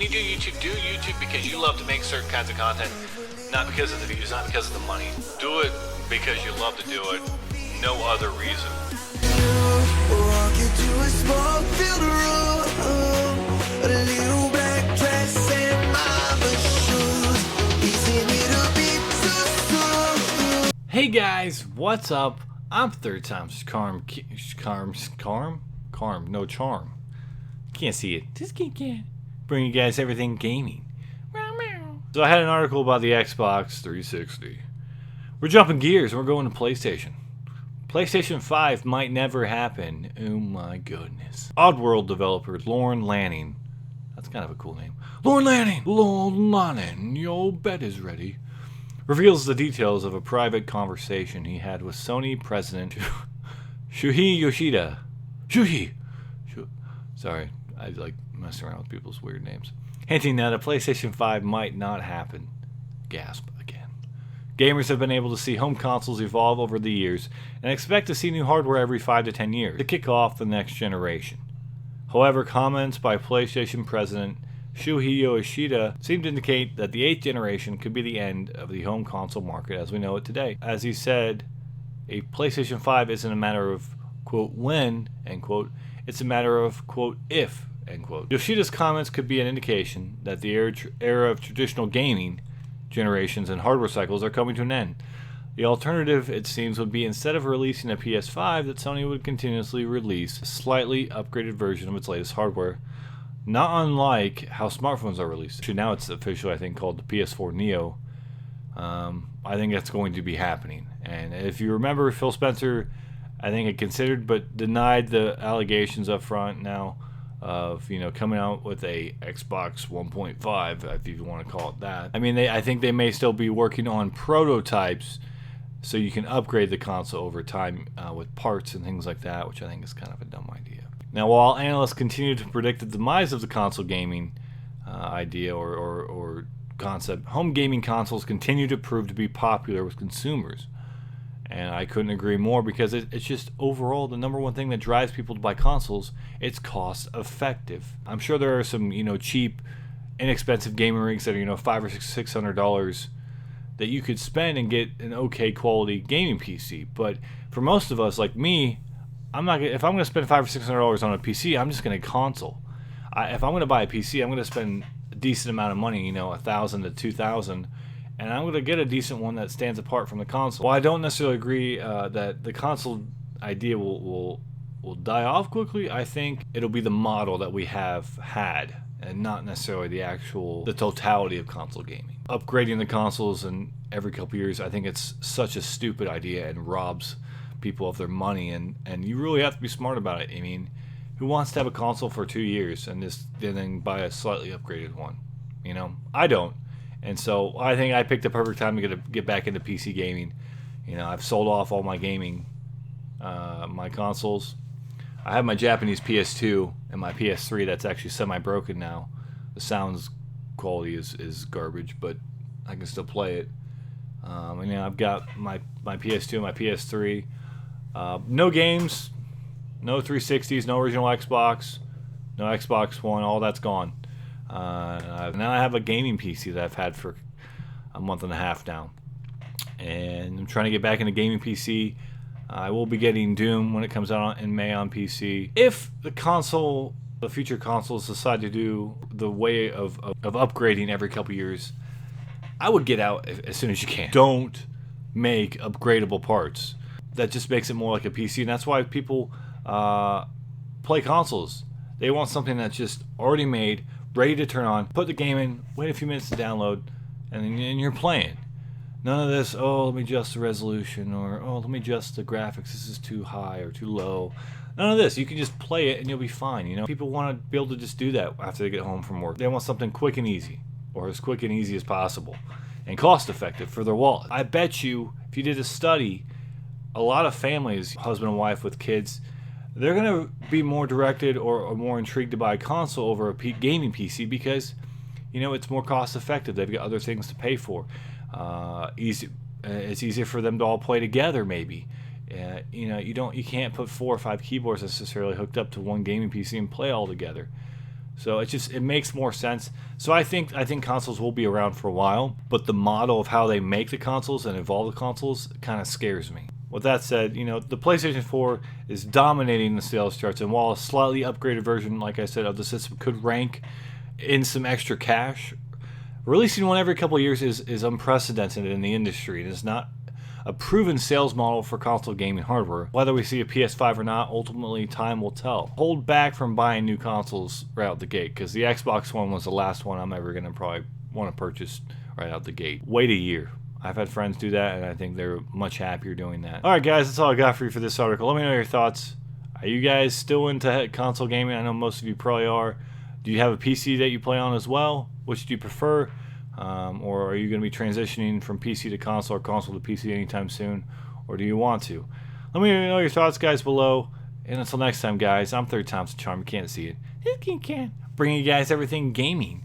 when you do YouTube because you love to make certain kinds of content, not because of the views, not because of the money. Do it because you love to do it, no other reason. Walk into a small field of road, a little black dress and mama shoes. Easy me to be so. Hey guys, what's up? I'm Third Time's Charm. No charm. Can't see it. Just can't. Bring you guys everything gaming. So I had an article about the Xbox 360. We're jumping gears and we're going to PlayStation. PlayStation 5 might never happen. Oh my goodness. Oddworld developer Lorne Lanning. That's kind of a cool name. Lorne Lanning, your bed is ready. Reveals the details of a private conversation he had with Sony president Shuhei Yoshida. Sorry, I like messing around with people's weird names. Hinting that a PlayStation 5 might not happen. Gasp again. Gamers have been able to see home consoles evolve over the years and expect to see new hardware every 5 to 10 years to kick off the next generation. However, comments by PlayStation president Shuhei Yoshida seem to indicate that the 8th generation could be the end of the home console market as we know it today. As he said, a PlayStation 5 isn't a matter of, quote, when, end quote, it's a matter of, quote, if, end quote. Yoshida's comments could be an indication that the era of traditional gaming generations and hardware cycles are coming to an end. The alternative, it seems, would be instead of releasing a PS5, that Sony would continuously release a slightly upgraded version of its latest hardware, not unlike how smartphones are released. Actually, now it's officially, I think, called the PS4 Neo. I think that's going to be happening. And if you remember, Phil Spencer, I think it considered but denied the allegations up front now of, coming out with a Xbox 1.5, if you want to call it that. I mean, I think they may still be working on prototypes so you can upgrade the console over time with parts and things like that, which I think is kind of a dumb idea. Now, while analysts continue to predict the demise of the console gaming idea or concept, home gaming consoles continue to prove to be popular with consumers. And I couldn't agree more because it's just overall the number one thing that drives people to buy consoles. It's cost effective. I'm sure there are some cheap, inexpensive gaming rigs that are $500 or $600 that you could spend and get an okay quality gaming PC. But for most of us, like me, if I'm going to spend $500 or $600 on a PC, I'm just going to console. If I'm going to buy a PC, I'm going to spend a decent amount of money, $1,000 to $2,000. And I'm going to get a decent one that stands apart from the console. While I don't necessarily agree that the console idea will die off quickly, I think it'll be the model that we have had and not necessarily the totality of console gaming. Upgrading the consoles and every couple years, I think it's such a stupid idea and robs people of their money. And you really have to be smart about it. I mean, who wants to have a console for 2 years and then buy a slightly upgraded one? I don't. And so I think I picked the perfect time to get back into PC gaming. I've sold off all my gaming, my consoles. I have my Japanese PS2 and my PS3 that's actually semi-broken now. The sound quality is garbage, but I can still play it. And I've got my PS2 and my PS3. No games, no 360s, no original Xbox, no Xbox One, all that's gone. Now I have a gaming PC that I've had for a month and a half now, and I'm trying to get back into gaming PC. I will be getting Doom when it comes out in May on PC. If the future consoles decide to do the way of upgrading every couple years, I would get out as soon as you can. Don't make upgradable parts. That just makes it more like a PC, and that's why people play consoles. They want something that's just already made, ready to turn on, put the game in, wait a few minutes to download, and then you're playing. None of this, let me adjust the resolution, or let me adjust the graphics, this is too high or too low. None of this. You can just play it and you'll be fine. People want to be able to just do that after they get home from work. They want something quick and easy, or as quick and easy as possible, and cost effective for their wallet. I bet you, if you did a study, a lot of families, husband and wife with kids, they're going to be more directed or more intrigued to buy a console over a gaming PC because, it's more cost effective. They've got other things to pay for. It's easier for them to all play together maybe. You can't put 4 or 5 keyboards necessarily hooked up to one gaming PC and play all together. So it makes more sense. So I think consoles will be around for a while, but the model of how they make the consoles and evolve the consoles kind of scares me. With that said, the PlayStation 4 is dominating the sales charts, and while a slightly upgraded version, like I said, of the system could rank in some extra cash, releasing one every couple of years is unprecedented in the industry. It is not a proven sales model for console gaming hardware. Whether we see a PS5 or not, ultimately time will tell. Hold back from buying new consoles right out the gate, because the Xbox One was the last one I'm ever going to probably want to purchase right out the gate. Wait a year. I've had friends do that, and I think they're much happier doing that. Alright guys, that's all I got for you for this article. Let me know your thoughts. Are you guys still into console gaming? I know most of you probably are. Do you have a PC that you play on as well? Which do you prefer? Or are you going to be transitioning from PC to console or console to PC anytime soon? Or do you want to? Let me know your thoughts, guys, below. And until next time, guys, I'm Third Time's a Charm. You can't see it. You can. Bringing you guys everything gaming.